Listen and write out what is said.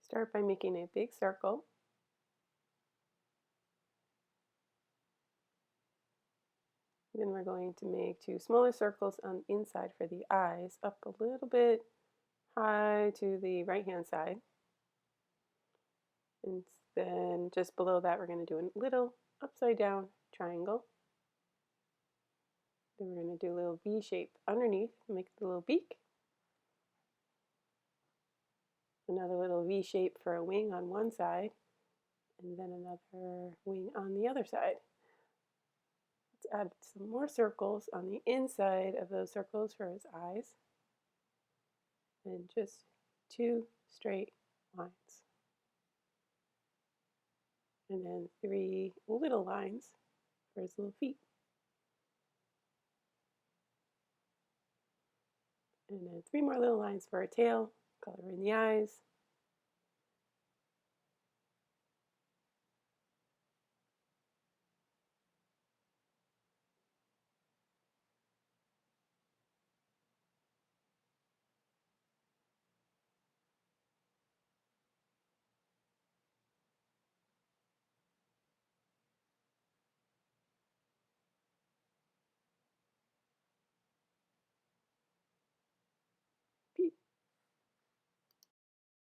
Start by making a big circle. Then we're going to make two smaller circles on the inside for the eyes, up a little bit high to the right-hand side. And then just below that, we're going to do a little upside down triangle. Then we're going to do a little V shape underneath, make the little beak. Another little V shape for a wing on one side, and then another wing on the other side. Let's add some more circles on the inside of those circles for his eyes. And just two straight lines. And then three little lines for his little feet. And then three more little lines for a tail, color in the eyes,